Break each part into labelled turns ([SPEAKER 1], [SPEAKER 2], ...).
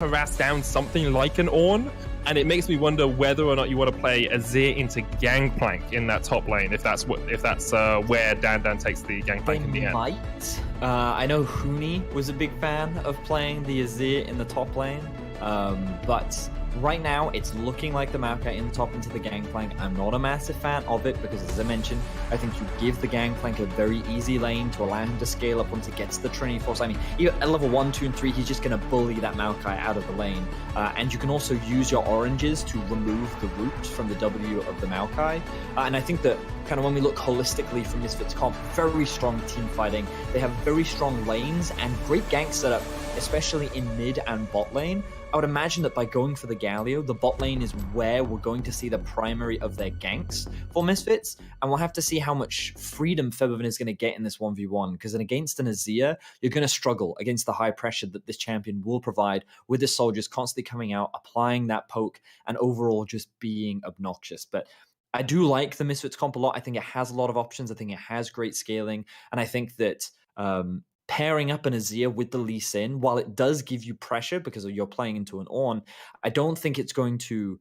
[SPEAKER 1] harass down something like an Ornn, and it makes me wonder whether or not you want to play Azir into Gangplank in that top lane, if that's where Dan takes the Gangplank in the end.
[SPEAKER 2] Might. I know Huni was a big fan of playing the Azir in the top lane, but right now it's looking like the Maokai in the top into the Gangplank. I'm not a massive fan of it because, as I mentioned, I think you give the Gangplank a very easy lane to allow him to scale up once he gets the Trinity Force. I mean, even at level 1, 2, and 3, he's just going to bully that Maokai out of the lane. And you can also use your oranges to remove the root from the W of the Maokai. And I think that kind of when we look holistically from Misfits comp, very strong team fighting. They have very strong lanes and great gank setup, especially in mid and bot lane. I would imagine that by going for the Galio, the bot lane is where we're going to see the primary of their ganks for Misfits, and we'll have to see how much freedom Febiven is going to get in this 1v1, because against an Azir, you're going to struggle against the high pressure that this champion will provide with the soldiers constantly coming out, applying that poke, and overall just being obnoxious. But I do like the Misfits comp a lot. I think it has a lot of options. I think it has great scaling, and I think that pairing up an Azir with the Lee Sin, while it does give you pressure because you're playing into an Ornn, I don't think it's going to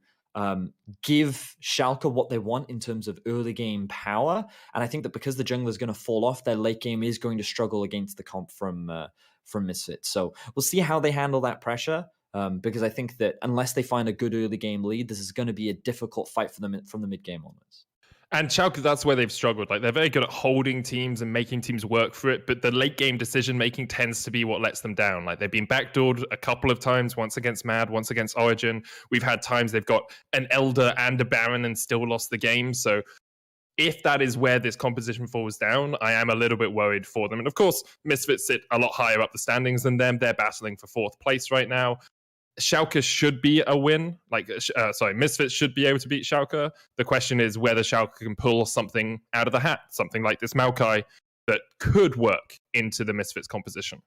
[SPEAKER 2] give Schalke what they want in terms of early game power. And I think that because the jungler is going to fall off, their late game is going to struggle against the comp from Misfits. So we'll see how they handle that pressure. Because I think that unless they find a good early game lead, this is going to be a difficult fight for them from the mid game onwards.
[SPEAKER 1] And Schalke, that's where they've struggled. Like, they're very good at holding teams and making teams work for it, but the late game decision making tends to be what lets them down. Like, they've been backdoored a couple of times, once against Mad, once against Origin. We've had times they've got an Elder and a Baron and still lost the game. So if that is where this composition falls down, I am a little bit worried for them. And of course, Misfits sit a lot higher up the standings than them. They're battling for 4th place right now. Schalke should be a win. Misfits should be able to beat Schalke. The question is whether Schalke can pull something out of the hat, something like this Maokai that could work into the Misfits composition.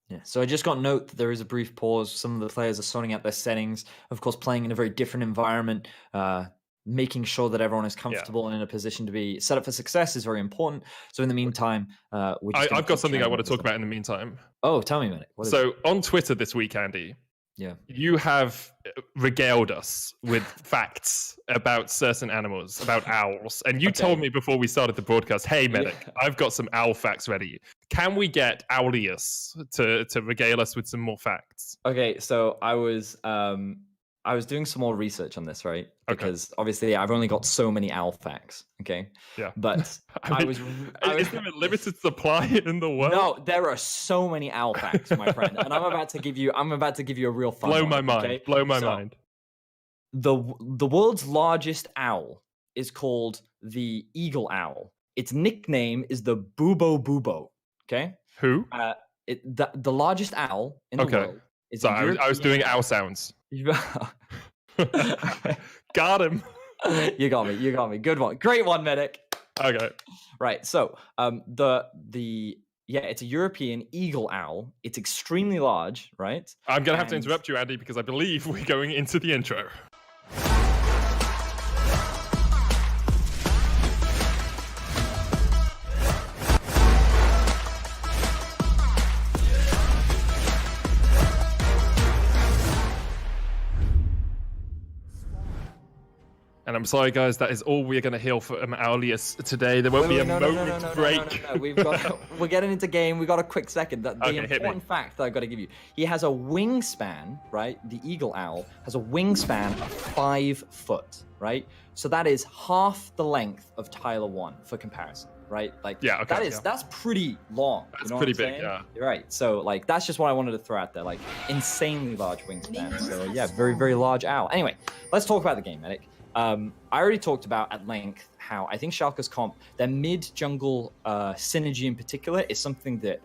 [SPEAKER 2] Yeah, so I just got note that there is a brief pause. Some of the players are sorting out their settings, of course, playing in a very different environment. Making sure that everyone is comfortable and in a position to be set up for success is very important. So in the meantime,
[SPEAKER 1] I've got something I want to talk about in the meantime.
[SPEAKER 2] Oh, tell me, Manic.
[SPEAKER 1] So on Twitter this week, Andy,
[SPEAKER 2] yeah,
[SPEAKER 1] you have regaled us with facts about certain animals, about owls. And you told me before we started the broadcast, hey, Medic, I've got some owl facts ready. Can we get Owlius to regale us with some more facts?
[SPEAKER 2] Okay, so I was doing some more research on this, right? Because obviously I've only got so many owl facts, okay?
[SPEAKER 1] Yeah.
[SPEAKER 2] But
[SPEAKER 1] is there a limited supply in the world?
[SPEAKER 2] No, there are so many owl facts, my friend. And I'm about to give you a real fun
[SPEAKER 1] Blow
[SPEAKER 2] one,
[SPEAKER 1] my mind.
[SPEAKER 2] Okay?
[SPEAKER 1] Blow my mind.
[SPEAKER 2] The world's largest owl is called the eagle owl. Its nickname is the Bubo Bubo, okay?
[SPEAKER 1] Who?
[SPEAKER 2] The largest owl in the world is
[SPEAKER 1] I was doing owl sounds. Got him.
[SPEAKER 2] You got me. Good one. Great one, Medic.
[SPEAKER 1] Okay.
[SPEAKER 2] Right. So it's a European eagle owl. It's extremely large, right?
[SPEAKER 1] I'm gonna have to interrupt you, Andy, because I believe we're going into the intro. And I'm sorry, guys, that is all we're going to hear from Owlius today. There won't be a moment's break.
[SPEAKER 2] No. We're getting into game. We got a quick second. The important fact that I've got to give you. He has a wingspan, right? The eagle owl has a wingspan of 5 foot, right? So that is half the length of Tyler 1 for comparison, right? That's pretty long.
[SPEAKER 1] That's pretty big, yeah.
[SPEAKER 2] You're right. So that's just what I wanted to throw out there. Insanely large wingspan. So yeah, very, very large owl. Anyway, let's talk about the game, Medic. I already talked about at length how I think Schalke's comp, their mid-jungle synergy in particular, is something that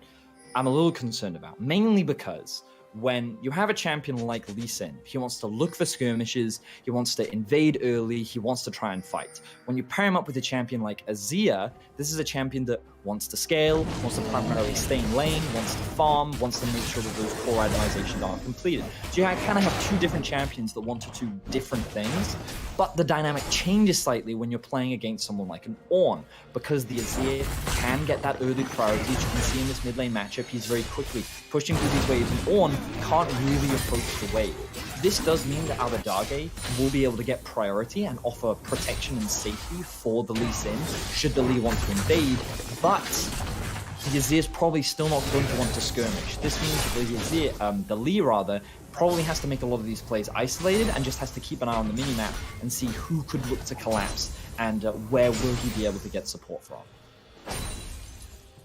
[SPEAKER 2] I'm a little concerned about. Mainly because when you have a champion like Lee Sin, he wants to look for skirmishes, he wants to invade early, he wants to try and fight. When you pair him up with a champion like Azir, this is a champion that wants to scale, wants to primarily stay in lane, wants to farm, wants to make sure that those core itemizations are completed. So you kind of have two different champions that want to do different things, but the dynamic changes slightly when you're playing against someone like an Ornn, because the Azir can get that early priority. As you can see in this mid lane matchup, he's very quickly pushing through these waves, and Ornn can't really approach the wave. This does mean that Abadage will be able to get priority and offer protection and safety for the Lee Sin, should the Lee want to invade, but the Azir's probably still not going to want to skirmish. This means that the Lee probably has to make a lot of these plays isolated and just has to keep an eye on the minimap and see who could look to collapse and where will he be able to get support from.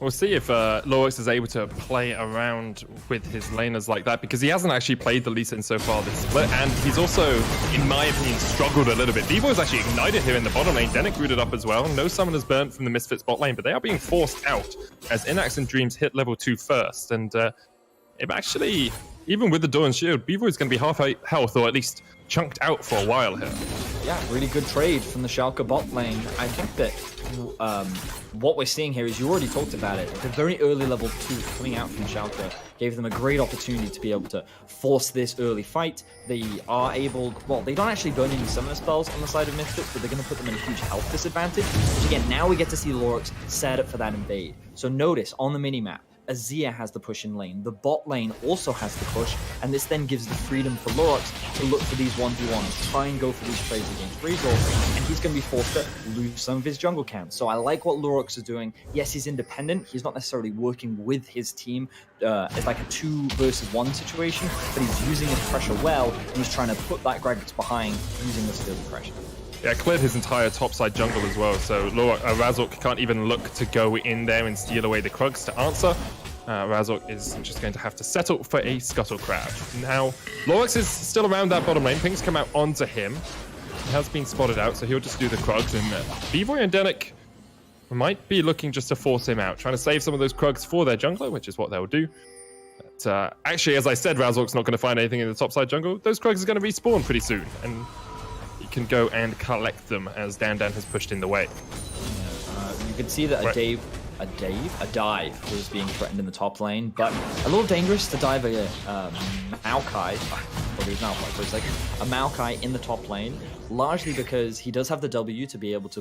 [SPEAKER 1] We'll see if Lorax is able to play around with his laners like that, because he hasn't actually played the Lee Sin so far this split, and he's also, in my opinion, struggled a little bit. Devo's actually ignited here in the bottom lane. Denick rooted up as well. No summoners burnt from the Misfits bot lane, but they are being forced out as Inax and Dreams hit level 2 first. And it actually, even with the Dawn Shield, Bevo is going to be half health, or at least chunked out for a while here.
[SPEAKER 2] Yeah, really good trade from the Schalke bot lane. I think that what we're seeing here is, you already talked about it, the very early level 2 coming out from Schalke gave them a great opportunity to be able to force this early fight. They are able, well, they don't actually burn any summoner spells on the side of Misfits, but they're going to put them in a huge health disadvantage. Which again, now we get to see Lorax set up for that invade. So notice on the minimap, Azir has the push in lane, the bot lane also has the push, and this then gives the freedom for Lorax to look for these 1v1s, try and go for these trades against Razor, and he's going to be forced to lose some of his jungle camp. So I like what Lorax is doing. Yes, he's independent, he's not necessarily working with his team. It's like a 2 versus 1 situation, but he's using his pressure well, and he's trying to put that Gragas behind using this early pressure.
[SPEAKER 1] Yeah, cleared his entire topside jungle as well, so Razork can't even look to go in there and steal away the Krugs to answer. Razork is just going to have to settle for a Scuttle Crab. Now, Lorax is still around that bottom lane. Pings come out onto him. He has been spotted out, so he'll just do the Krugs. And B-Boy and Denick might be looking just to force him out, trying to save some of those Krugs for their jungler, which is what they'll do. But actually, as I said, Razork's not going to find anything in the topside jungle. Those Krugs are going to respawn pretty soon, and he can go and collect them as Dan has pushed in the way.
[SPEAKER 2] You can see that a dive was being threatened in the top lane, but a little dangerous to dive a Maokai, or there's Maokai, so it's like a Maokai in the top lane, largely because he does have the W to be able to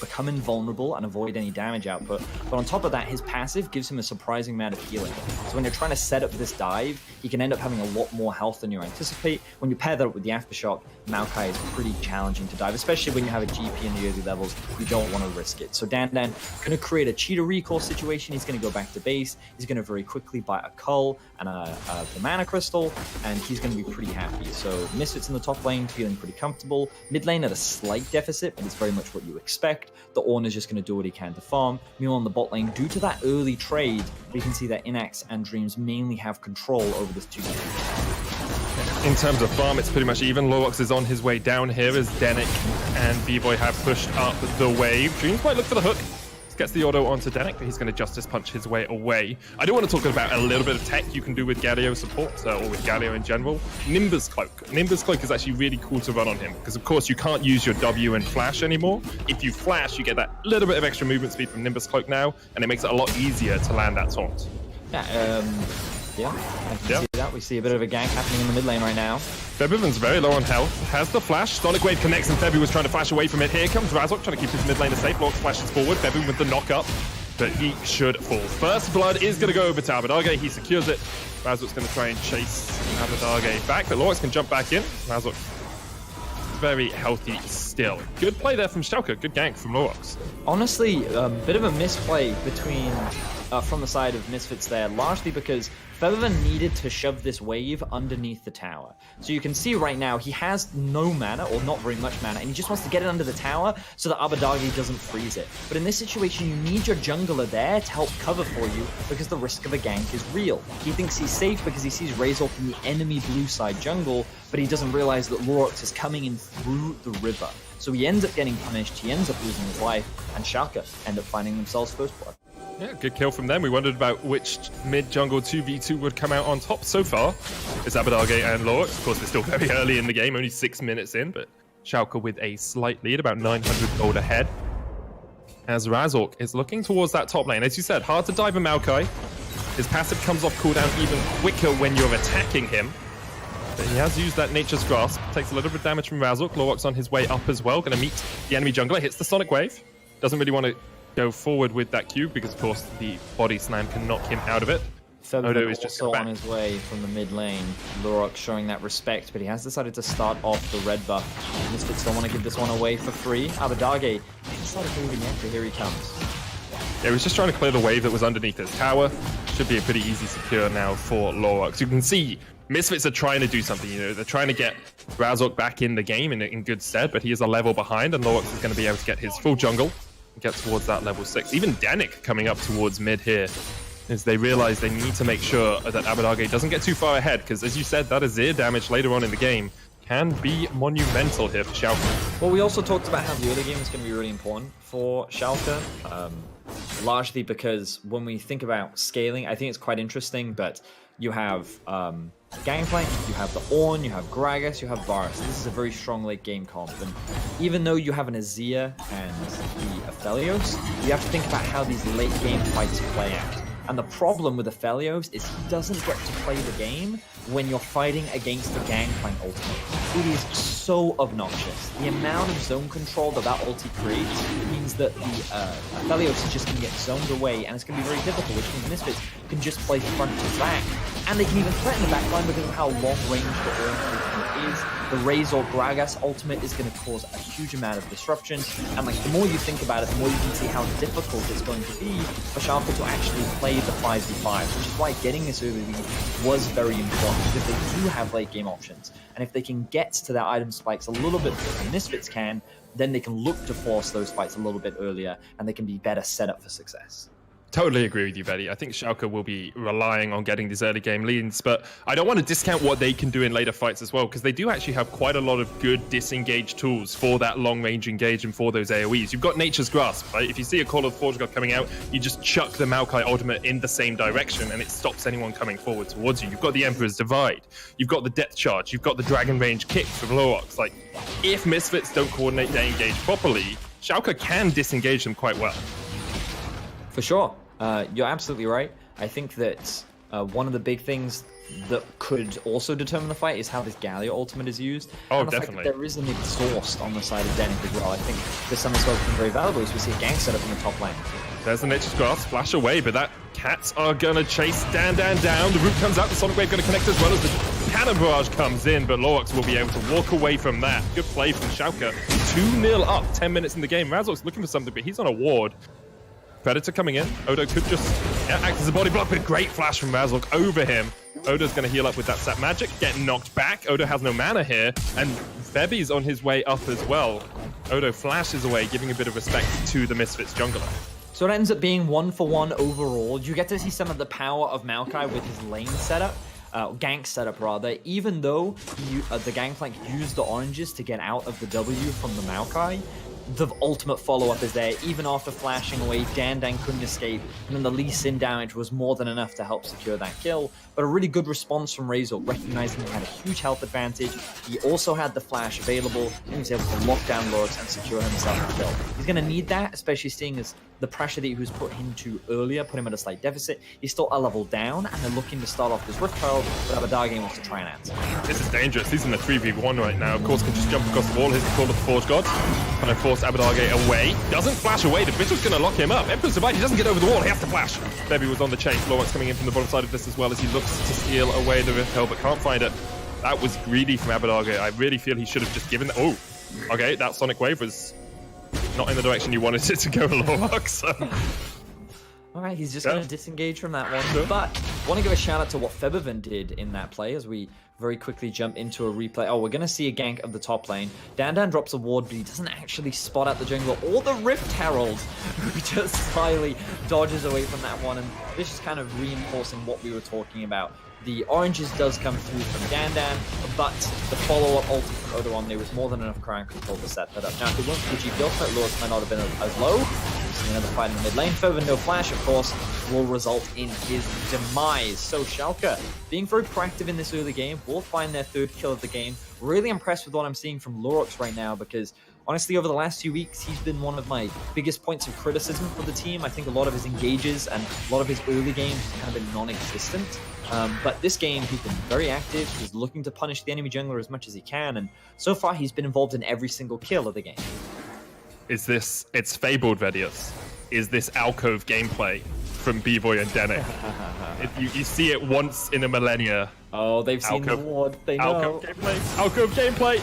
[SPEAKER 2] become invulnerable and avoid any damage output, but on top of that, his passive gives him a surprising amount of healing. So when you're trying to set up this dive, he can end up having a lot more health than you anticipate. When you pair that up with the Aftershock, Maokai is pretty challenging to dive, especially when you have a GP in the early levels. You don't want to risk it. So Dan going to create a cheetah recall situation. He's going to go back to base. He's going to very quickly buy a Cull and the Mana Crystal, and he's going to be pretty happy. So Misfits in the top lane feeling pretty comfortable. Mid lane at a slight deficit, but it's very much what you expect. The Ornn is just going to do what he can to farm. Meanwhile, on the bot lane, due to that early trade, we can see that Inax and Dreams mainly have control over this 2 game.
[SPEAKER 1] In terms of farm, it's pretty much even. Lorax is on his way down here as Denick and B-Boy have pushed up the wave. Dreams might look for the hook. Gets the auto onto Denick, but he's going to Justice Punch his way away. I do want to talk about a little bit of tech you can do with Galio support, or with Galio in general. Nimbus Cloak. Nimbus Cloak is actually really cool to run on him, because of course you can't use your W and flash anymore. If you flash, you get that little bit of extra movement speed from Nimbus Cloak now, and it makes it a lot easier to land that taunt.
[SPEAKER 2] Yeah, I can see that. We see a bit of a gank happening in the mid lane right now.
[SPEAKER 1] Febiven's very low on health, has the flash. Sonic Wave connects and Febu was trying to flash away from it. Here comes Razork trying to keep his mid laner safe. Lorax flashes forward, Febu with the knock up, but he should fall. First blood is going to go over to Abadage. He secures it. Razork's going to try and chase Abadage back, but Lorax can jump back in. Razork very healthy still. Good play there from Schalke. Good gank from Lorax.
[SPEAKER 2] Honestly, a bit of a misplay between from the side of Misfits there, largely because Febiven needed to shove this wave underneath the tower. So you can see right now he has no mana, or not very much mana, and he just wants to get it under the tower so that Abadage doesn't freeze it. But in this situation, you need your jungler there to help cover for you, because the risk of a gank is real. He thinks he's safe because he sees Razork in the enemy blue side jungle, but he doesn't realize that Lorax is coming in through the river. So he ends up getting punished, he ends up losing his life, and Schalke end up finding themselves first blood.
[SPEAKER 1] Yeah, good kill from them. We wondered about which mid-jungle 2v2 would come out on top so far. It's Abadage and Lorax. Of course, we're still very early in the game, only 6 minutes in, but Schalke with a slight lead, about 900 gold ahead. as Razork is looking towards that top lane. As you said, hard to dive a Maokai. His passive comes off cooldown even quicker when you're attacking him. But he has used that Nature's Grasp. Takes a little bit of damage from Razork. Lorwak's on his way up as well. Going to meet the enemy jungler. Hits the Sonic Wave. Doesn't really want to go forward with that cube because, of course, the body slam can knock him out of it.
[SPEAKER 2] Odo is just also on his way from the mid lane. Lorwak showing that respect, but he has decided to start off the red buff. Misfits don't want to give this one away for free. Abadage started moving in, but here he comes.
[SPEAKER 1] Yeah, he was just trying to clear the wave that was underneath his tower. Should be a pretty easy secure now for Lorwak. So you can see Misfits are trying to do something, you know, they're trying to get Razork back in the game in good stead, but he is a level behind, and Lorwak is going to be able to get his full jungle and get towards that level 6. Even Danik coming up towards mid here, as they realize they need to make sure that Abadage doesn't get too far ahead, because as you said, that Azir damage later on in the game can be monumental here for Schalke.
[SPEAKER 2] Well, we also talked about how the early game is going to be really important for Schalke, largely because when we think about scaling, I think it's quite interesting, but you have Gangplank, you have the Ornn, you have Gragas, you have Varus. This is a very strong late game comp, and even though you have an Azir and the Aphelios, you have to think about how these late game fights play out. And the problem with Aphelios is he doesn't get to play the game when you're fighting against the Gangplank ultimate. It is so obnoxious. The amount of zone control that ulti creates means that the Aphelios is just going to get zoned away, and it's going to be very difficult, which means Misfits can just play front to back. And they can even threaten the backline because of how long range the Ornn ultimate is. The Razor Gragas ultimate is going to cause a huge amount of disruption, and like the more you think about it, the more you can see how difficult it's going to be for Schalke to actually play the 5v5, which is why getting this early lead was very important, because they do have late game options, and if they can get to their item spikes a little bit before the Misfits can, then they can look to force those fights a little bit earlier, and they can be better set up for success.
[SPEAKER 1] Totally agree with you, Betty. I think Schalke will be relying on getting these early game leads, but I don't want to discount what they can do in later fights as well, because they do actually have quite a lot of good disengage tools for that long range engage and for those AoEs. You've got Nature's Grasp, right? If you see a Call of Forge God coming out, you just chuck the Maokai ultimate in the same direction and it stops anyone coming forward towards you. You've got the Emperor's Divide, you've got the Depth Charge, you've got the Dragon Range Kick from Lorwak. Like, if Misfits don't coordinate their engage properly, Schalke can disengage them quite well.
[SPEAKER 2] For sure. You're absolutely right. I think that one of the big things that could also determine the fight is how this Galio ultimate is used.
[SPEAKER 1] Oh,
[SPEAKER 2] and the
[SPEAKER 1] definitely.
[SPEAKER 2] Fact that there is an exhaust on the side of Danik as well. I think this summer spell has been very valuable as we see a gang setup in the top lane.
[SPEAKER 1] There's the Nature's Grasp, flash away, but that cats are going to chase Dan down. The root comes out, the Sonic Wave going to connect as well as the Cannon Barrage comes in, but Lorwak will be able to walk away from that. Good play from Schalke. 2-0 up, 10 minutes in the game. Razork's looking for something, but he's on a ward. Predator coming in. Odo could just act as a body block, but a great flash from Razork over him. Odo's going to heal up with that Sap Magic, getting knocked back. Odo has no mana here, and Febi's on his way up as well. Odo flashes away, giving a bit of respect to the Misfits jungler.
[SPEAKER 2] So it ends up being 1-for-1 overall. You get to see some of the power of Maokai with his lane setup. Gank setup rather, even though the Gangplank used the oranges to get out of the W from the Maokai. The ultimate follow-up is there, even after flashing away, Dan couldn't escape, and then the Lee Sin damage was more than enough to help secure that kill. But a really good response from Razor, recognizing he had a huge health advantage. He also had the flash available, and he was able to lock down Lorwak and secure himself a kill. He's going to need that, especially seeing as the pressure that he was put into earlier put him at a slight deficit. He's still a level down, and they're looking to start off this Rift Herald, but Abadage wants to try and answer.
[SPEAKER 1] This is dangerous. He's in the 3v1 right now. Of course, can just jump across the wall. Here's the Call of the Forge God. Trying to force Abadage away. Doesn't flash away. The Bishop's going to lock him up. Emperor's Divide, he doesn't get over the wall. He has to flash. Febi was on the chase. Lorwak's coming in from the bottom side of this as well as he looks to steal away the Rift Herald, but can't find it. That was greedy from Abadage. I really feel he should have just given that. Oh, okay. That Sonic Wave was not in the direction you wanted it to go, Lorwak. So.
[SPEAKER 2] All right, he's just going to disengage from that one. But I want to give a shout out to what Febivan did in that play as we very quickly jump into a replay. Oh, we're going to see a gank of the top lane. Dan drops a ward, but he doesn't actually spot out the jungler or the Rift Herald, who just slyly dodges away from that one. And this is kind of reinforcing what we were talking about. The oranges does come through from Dan, but the follow-up ulti from Odo on there was more than enough crown control to set that up. Now, if it wasn't for GP ultimate, Lorwak might not have been as low. We've seen another fight in the mid lane. Fervent no flash, of course, will result in his demise. So Schalke, being very proactive in this early game, will find their third kill of the game. Really impressed with what I'm seeing from Lorwak right now, because honestly, over the last few weeks, he's been one of my biggest points of criticism for the team. I think a lot of his engages and a lot of his early games have kind of been non-existent. But this game, he's been very active. He's looking to punish the enemy jungler as much as he can. And so far, he's been involved in every single kill of the game.
[SPEAKER 1] It's fabled, Vedius. Is this alcove gameplay from B-Boy and Denick? You see it once in a millennia.
[SPEAKER 2] Oh, they've seen the Lord. They know.
[SPEAKER 1] Alcove gameplay.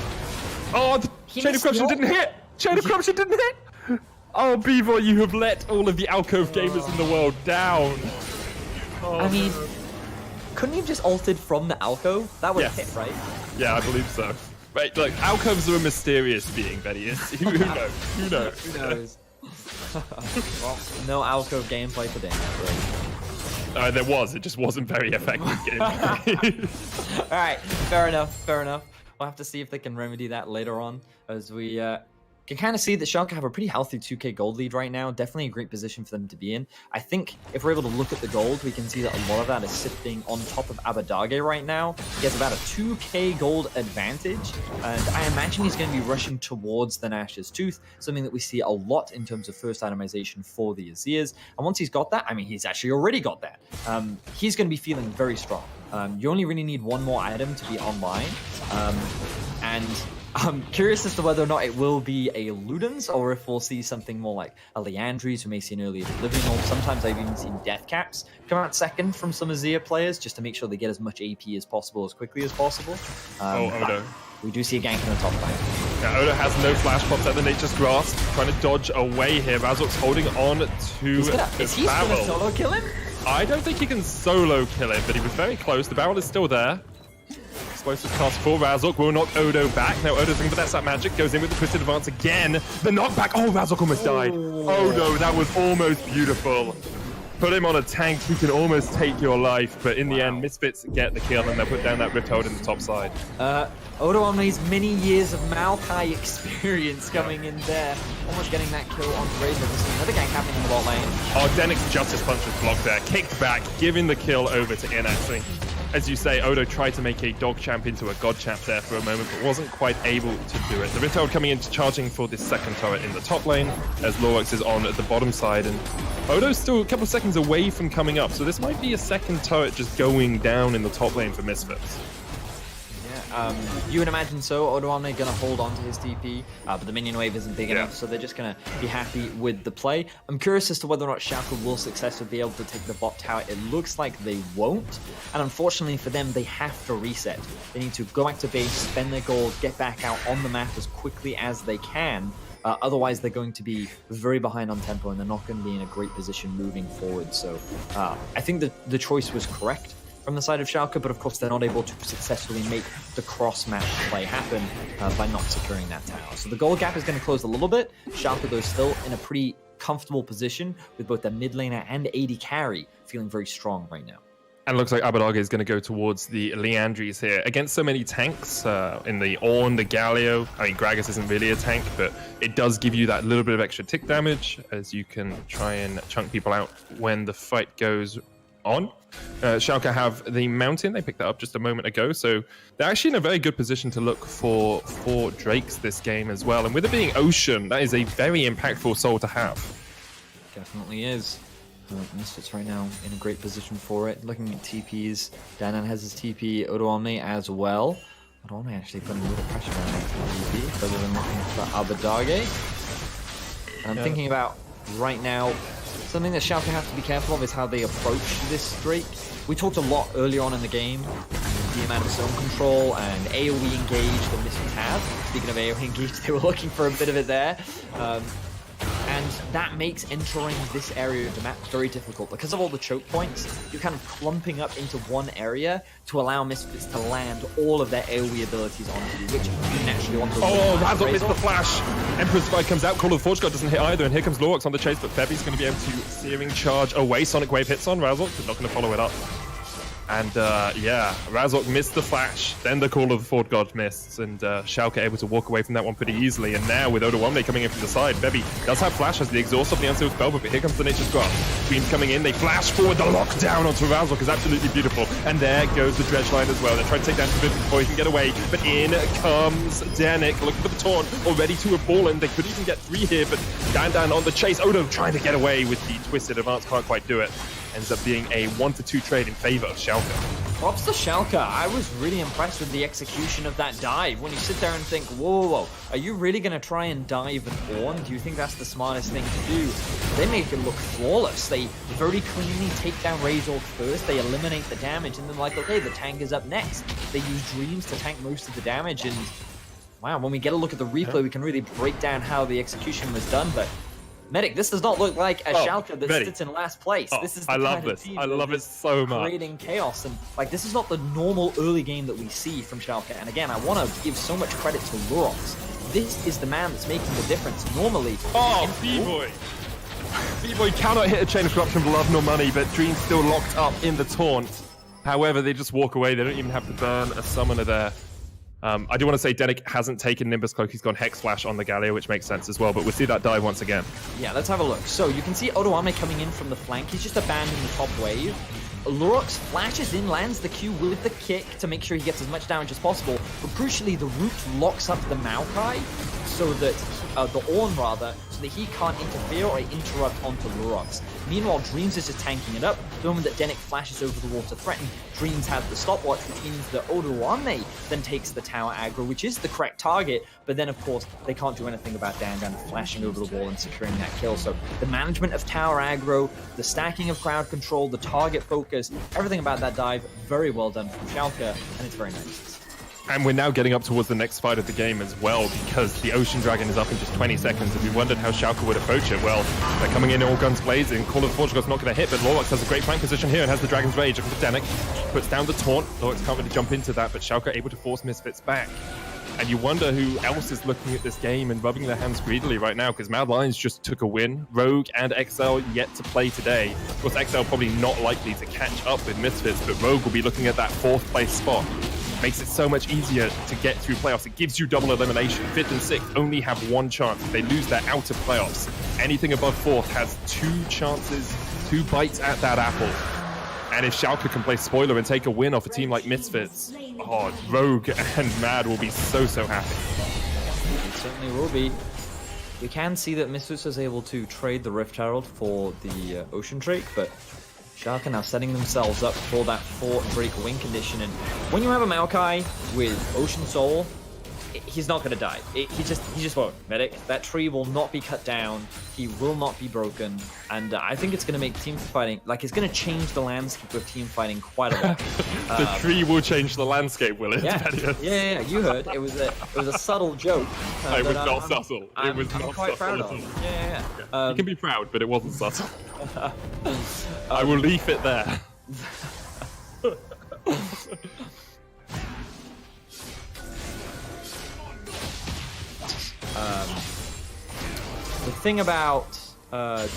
[SPEAKER 1] Oh, the Chain of Corruption didn't hit. Chain of Corruption didn't hit. Oh, B-Boy, you have let all of the alcove gamers in the world down. Oh,
[SPEAKER 2] I mean, couldn't you have just ulted from the alcove? That would have hit, right?
[SPEAKER 1] Yeah, I believe so. Right, look, alcoves are a mysterious being, Vedius. Who knows? Who knows?
[SPEAKER 2] Who knows? Well, no alcove gameplay for Daniel.
[SPEAKER 1] There was. It just wasn't very effective gameplay.
[SPEAKER 2] All right, fair enough. Fair enough. We'll have to see if they can remedy that later on, as we can kind of see that Schalke have a pretty healthy 2k gold lead right now. Definitely a great position for them to be in. I think if we're able to look at the gold, we can see that a lot of that is sitting on top of Abadage right now. He has about a 2k gold advantage, and I imagine he's going to be rushing towards the Nash's Tooth, something that we see a lot in terms of first itemization for the Azirs. And once he's got that, I mean, he's actually already got that. He's going to be feeling very strong. You only really need one more item to be online, and I'm curious as to whether or not it will be a Ludens, or if we'll see something more like a Leandries, who may see an earlier Oblivion, or sometimes I've even seen Death Caps come out second from some Azir players, just to make sure they get as much AP as possible, as quickly as possible.
[SPEAKER 1] Odo.
[SPEAKER 2] We do see a gank in the top lane.
[SPEAKER 1] Yeah, Odo has no flash pops at the Nature's Grasp, trying to dodge away here. Razork's holding on to
[SPEAKER 2] is he going to solo kill him?
[SPEAKER 1] I don't think he can solo kill him, but he was very close. The barrel is still there. Explosive cast for Razork will knock Odo back. Now Odo's looking for that sap magic, goes in with the twisted advance again. The knockback. Oh, Razork almost died. Odo, that was almost beautiful. Put him on a tank, he can almost take your life, but in the end, Misfits get the kill and they'll put down that Rift Hold in the top side.
[SPEAKER 2] Odo Omni's many years of Maokai experience coming in there. Almost getting that kill on Razor. We'll see another gank happening in the bot lane.
[SPEAKER 1] Oh, Denick's Justice Punch was blocked there. Kicked back, giving the kill over to In, actually. As you say, Odo tried to make a dog champ into a god champ there for a moment, but wasn't quite able to do it. The Rift Hold coming in, charging for this second turret in the top lane, as Lorux is on at the bottom side, and Odo's still a couple of seconds away from coming up, so this might be a second turret just going down in the top lane for Misfits.
[SPEAKER 2] You would imagine so. Odo Omni going to hold on to his TP, but the minion wave isn't big enough, so they're just going to be happy with the play. I'm curious as to whether or not Schalke will successfully be able to take the bot tower. It looks like they won't, and unfortunately for them, they have to reset. They need to go back to base, spend their gold, get back out on the map as quickly as they can. Otherwise, they're going to be very behind on tempo, and they're not going to be in a great position moving forward. So I think that the choice was correct from the side of Schalke, but of course they're not able to successfully make the cross-match play happen by not securing that tower. So the gold gap is going to close a little bit. Schalke, though, still in a pretty comfortable position with both the mid laner and AD carry feeling very strong right now.
[SPEAKER 1] And it looks like Abadage is going to go towards the Leandries here. Against so many tanks in the Ornn, the Galio. I mean, Gragas isn't really a tank, but it does give you that little bit of extra tick damage, as you can try and chunk people out when the fight goes on. Schalke have the Mountain. They picked that up just a moment ago, so they're actually in a very good position to look for Drakes this game as well. And with it being Ocean, that is a very impactful soul to have.
[SPEAKER 2] Definitely is. Misfits right now in a great position for it. Looking at TPs, Danan has his TP, Odo Omni as well. Odo Omni actually putting a little pressure on that TP, rather than looking for Abadage. And I'm thinking about right now, something that Schalke have to be careful of is how they approach this Drake. We talked a lot earlier on in the game, the amount of zone control and AoE engage that Misfits have. Speaking of AoE engage, they were looking for a bit of it there. And that makes entering this area of the map very difficult. Because of all the choke points, you're kind of clumping up into one area to allow Misfits to land all of their AoE abilities onto you, which you naturally want to...
[SPEAKER 1] Oh, Razork missed the flash! Emperor's Spike comes out, Call of the Forge God doesn't hit either, and here comes Lorux on the chase, but Fevy's going to be able to Searing Charge away. Sonic Wave hits on Razork, but not going to follow it up. And yeah, Razok missed the flash, then the Call of the Ford God missed, and Schalke able to walk away from that one pretty easily. And now with Odoamne coming in from the side, Bebby does have flash, has the exhaust of the Unsealed Spell, but here comes the Nature's Grasp. Dreams coming in, they flash forward, the lockdown onto Razok is absolutely beautiful. And there goes the Dredge line as well. They're trying to take down Forbidden before he can get away, but in comes Danik, looking for the taunt, already to have fallen. They could even get 3 here, but Dan on the chase. Odo trying to get away with the twisted advance, can't quite do it. Ends up being a 1-2 trade in favor of Schalke.
[SPEAKER 2] Props to Schalke. I was really impressed with the execution of that dive. When you sit there and think, whoa, are you really going to try and dive an Ornn? Do you think that's the smartest thing to do? They make it look flawless. They very cleanly take down Razor first. They eliminate the damage, and then like, okay, the tank is up next. They use Dreams to tank most of the damage, and wow, when we get a look at the replay, we can really break down how the execution was done, but Medic, this does not look like a Schalke that sits in last place. This is the kind of team
[SPEAKER 1] I love it so much.
[SPEAKER 2] Creating chaos, and like this is not the normal early game that we see from Schalke. And again, I want to give so much credit to Lurox. This is the man that's making the difference. Normally,
[SPEAKER 1] B-Boy. B-Boy cannot hit a chain of corruption for love nor money, but Dream's still locked up in the taunt. However, they just walk away. They don't even have to burn a summoner there. I do want to say Danik hasn't taken Nimbus Cloak. He's gone Hex Flash on the Galio, which makes sense as well, but we'll see that dive once again.
[SPEAKER 2] Yeah, let's have a look. So you can see Odoamne coming in from the flank. He's just abandoning the top wave. Lurox flashes in, lands the Q with the kick to make sure he gets as much damage as possible, but crucially the root locks up the Maokai so that, the Ornn rather, so that he can't interfere or interrupt onto Lurox. Meanwhile, Dreams is just tanking it up. The moment that Danik flashes over the wall to threaten, Dreams has the stopwatch, which means that Odoamne then takes the tower aggro, which is the correct target, but then of course they can't do anything about Dan flashing over the wall and securing that kill. So the management of tower aggro, the stacking of crowd control, the target focus, everything about that dive, very well done from Schalke, and it's very nice.
[SPEAKER 1] And we're now getting up towards the next fight of the game as well, because the Ocean Dragon is up in just 20 seconds, and we wondered how Schalke would approach it. Well, they're coming in all guns blazing. Call of the Forge God's not going to hit, but Lurox has a great flank position here and has the Dragon's Rage. Looking for Danik, puts down the taunt. Lurox can't really jump into that, but Schalke able to force Misfits back. And you wonder who else is looking at this game and rubbing their hands greedily right now, because Mad Lions just took a win. Rogue and XL yet to play today. Of course, XL probably not likely to catch up with Misfits, but Rogue will be looking at that 4th place spot. Makes it so much easier to get through playoffs. It gives you double elimination. 5th and 6th only have 1 chance. If they lose, they're out of playoffs. Anything above 4th has 2 chances, 2 bites at that apple. And if Schalke can play spoiler and take a win off a team like Misfits, oh, Rogue and Mad will be so happy.
[SPEAKER 2] It certainly will be. We can see that Misfits was able to trade the Rift Herald for the Ocean Drake, but Schalke now setting themselves up for that Fort Drake win condition. And when you have a Maokai with Ocean Soul, he's not going to die. He just won't. Medic, that tree will not be cut down. He will not be broken. And I think it's going to make team fighting, like it's going to change the landscape of team fighting quite a lot.
[SPEAKER 1] The tree will change the landscape, will it?
[SPEAKER 2] Yeah, you heard. It was a subtle joke.
[SPEAKER 1] It was not subtle. It was not
[SPEAKER 2] quite proud
[SPEAKER 1] subtle.
[SPEAKER 2] of. Yeah.
[SPEAKER 1] You can be proud, but it wasn't subtle. I will leave it there.
[SPEAKER 2] The thing about the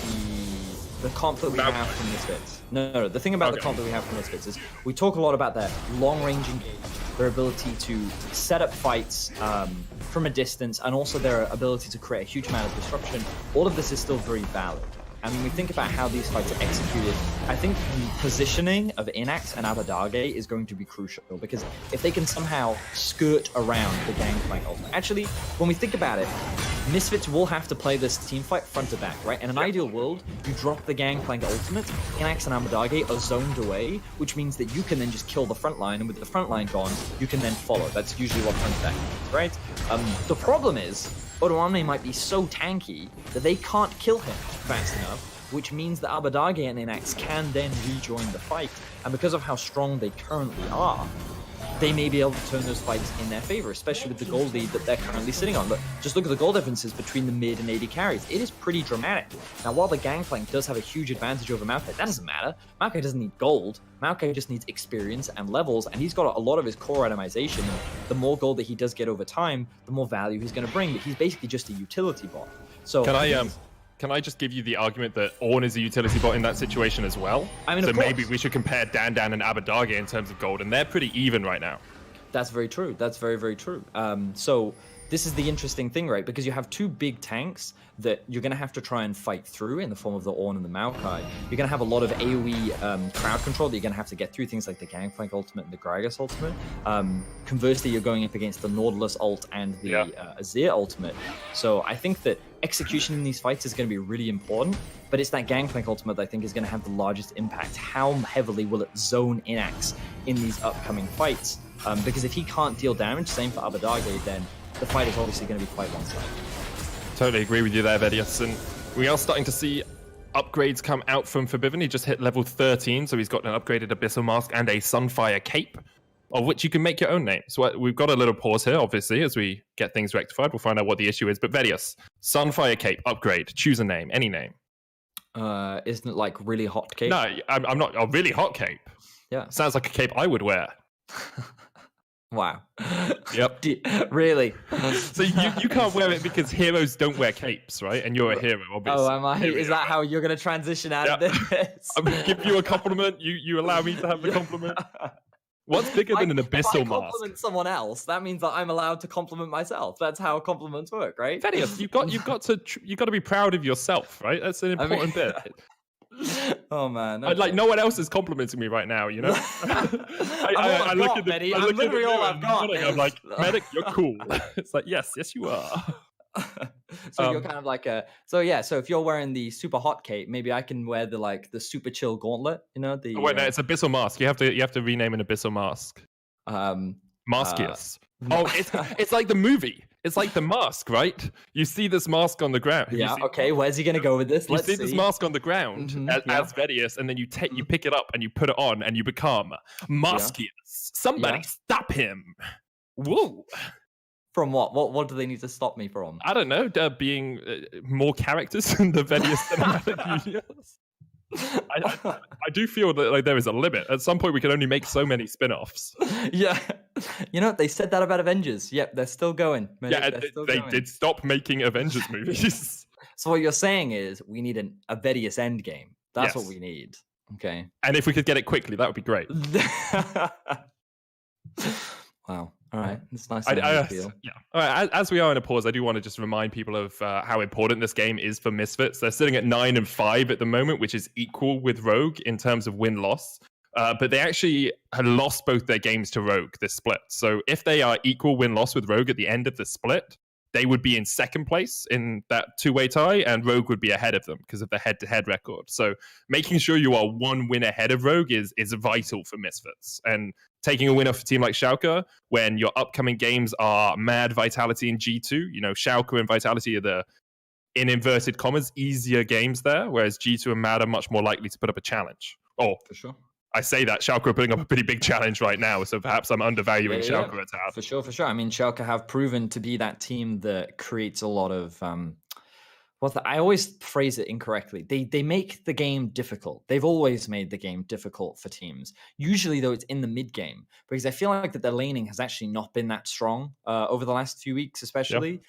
[SPEAKER 2] comp that we have from Misfits. No. The thing about the comp that we have from Misfits is we talk a lot about their long-range engagement, their ability to set up fights from a distance, and also their ability to create a huge amount of disruption. All of this is still very valid. And when we think about how these fights are executed, I think the positioning of Inax and Abadage is going to be crucial, because if they can somehow skirt around the Gangplank ultimate. Actually, when we think about it, Misfits will have to play this team fight front to back, right? In an ideal world, you drop the Gangplank ultimate, Inax and Abadage are zoned away, which means that you can then just kill the front line, and with the front line gone, you can then follow. That's usually what front to back means, right? The problem is, Odoamne might be so tanky that they can't kill him fast enough, which means that Abadage and Inax can then rejoin the fight. And because of how strong they currently are, they may be able to turn those fights in their favor, especially with the gold lead that they're currently sitting on. But just look at the goal differences between the mid and AD carries. It is pretty dramatic. Now, while the Gangplank does have a huge advantage over Maokai, that doesn't matter. Maokai doesn't need gold. Maokai just needs experience and levels, and he's got a lot of his core itemization. And the more gold that he does get over time, the more value he's going to bring. But he's basically just a utility bot. So
[SPEAKER 1] can I can I just give you the argument that Ornn is a utility bot in that situation as well?
[SPEAKER 2] I mean,
[SPEAKER 1] so
[SPEAKER 2] of course.
[SPEAKER 1] maybe we should compare Dan and Abadage in terms of gold, and they're pretty even right now.
[SPEAKER 2] That's very true. That's very, very true. So this is the interesting thing, right? Because you have two big tanks that you're going to have to try and fight through in the form of the Ornn and the Maokai. You're going to have a lot of AoE crowd control that you're going to have to get through, things like the Gangplank ultimate and the Gragas ultimate. Conversely, you're going up against the Nautilus ult and the Azir ultimate. So I think that execution in these fights is going to be really important, but it's that Gangplank ultimate that I think is going to have the largest impact. How heavily will it zone Inax in these upcoming fights? Because if he can't deal damage, same for Abadage, then the fight is obviously going to be quite one-sided.
[SPEAKER 1] Totally agree with you there, Vedius. And we are starting to see upgrades come out from Forbidden. He just hit level 13, so he's got an upgraded Abyssal Mask and a Sunfire Cape, of which you can make your own name. So we've got a little pause here, obviously, as we get things rectified. We'll find out what the issue is. But Vedius, Sunfire Cape, upgrade, choose a name, any name.
[SPEAKER 2] Isn't it like really hot cape?
[SPEAKER 1] No, I'm not. A really hot cape.
[SPEAKER 2] Yeah.
[SPEAKER 1] Sounds like a cape I would wear.
[SPEAKER 2] Wow.
[SPEAKER 1] Yep.
[SPEAKER 2] Really?
[SPEAKER 1] So you can't wear it because heroes don't wear capes, right? And you're a hero, obviously.
[SPEAKER 2] Oh, am I? Is that how you're going to transition out of this?
[SPEAKER 1] I'm going to give you a compliment. You allow me to have the compliment. What's bigger than an Abyssal Mask? If I
[SPEAKER 2] compliment someone else, that means that I'm allowed to compliment myself. That's how compliments work, right?
[SPEAKER 1] Vedius, you've got to be proud of yourself, right? That's an important bit.
[SPEAKER 2] Oh man!
[SPEAKER 1] Okay. Like no one else is complimenting me right now, you know. I look at the,
[SPEAKER 2] I'm literally all I've got.
[SPEAKER 1] I'm like, Medic, you're cool. It's like, yes, you are.
[SPEAKER 2] So you're kind of like so if you're wearing the super hot cape, maybe I can wear the super chill gauntlet, you know, the
[SPEAKER 1] wait, no, it's Abyssal Mask. You have to rename an Abyssal Mask. Maskius. It's like the movie. It's like the mask, right? You see this mask on the ground.
[SPEAKER 2] Yeah, okay, where's he going to go with this?
[SPEAKER 1] Let's see. This mask on the ground as Vedius, and then you pick it up and you put it on and you become Maskius. Somebody stop him. Whoa.
[SPEAKER 2] From what? What do they need to stop me from?
[SPEAKER 1] I don't know, being more characters in the Vedius cinematic universe. I do feel that like there is a limit. At some point, we can only make so many spin-offs.
[SPEAKER 2] Yeah, you know they said that about Avengers. Yep, they're still going.
[SPEAKER 1] Yeah, they did stop making Avengers movies.
[SPEAKER 2] So what you're saying is we need a Vedius endgame. That's what we need. Okay.
[SPEAKER 1] And if we could get it quickly, that would be great.
[SPEAKER 2] Wow. All right, it's nice to feel.
[SPEAKER 1] Yeah. All right. As we are in a pause, I do want to just remind people of how important this game is for Misfits. They're sitting at 9-5 at the moment, which is equal with Rogue in terms of win-loss. But they actually had lost both their games to Rogue this split. So if they are equal win-loss with Rogue at the end of the split, they would be in second place in that two-way tie, and Rogue would be ahead of them because of the head-to-head record. So making sure you are one win ahead of Rogue is vital for Misfits. And taking a win off a team like Schalke, when your upcoming games are Mad, Vitality, and G2, you know, Schalke and Vitality are the, in inverted commas, easier games there, whereas G2 and Mad are much more likely to put up a challenge. Oh,
[SPEAKER 2] for sure.
[SPEAKER 1] I say that Schalke are putting up a pretty big challenge right now, so perhaps I'm undervaluing Schalke a tad.
[SPEAKER 2] For sure. I mean, Schalke have proven to be that team that creates a lot of... I always phrase it incorrectly. They make the game difficult. They've always made the game difficult for teams. Usually, though, it's in the mid game because I feel like that their laning has actually not been that strong over the last few weeks, especially,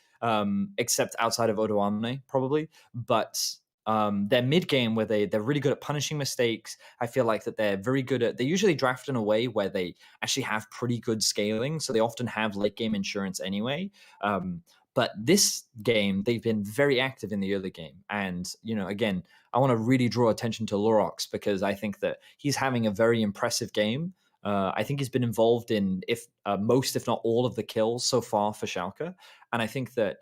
[SPEAKER 2] except outside of Odoamne, probably. But their mid game, where they're really good at punishing mistakes, I feel like that they're very good at. They usually draft in a way where they actually have pretty good scaling, so they often have late game insurance anyway. But this game, they've been very active in the early game. And, you know, again, I want to really draw attention to Lurox because I think that he's having a very impressive game. I think he's been involved in most, if not all, of the kills so far for Schalke. And I think that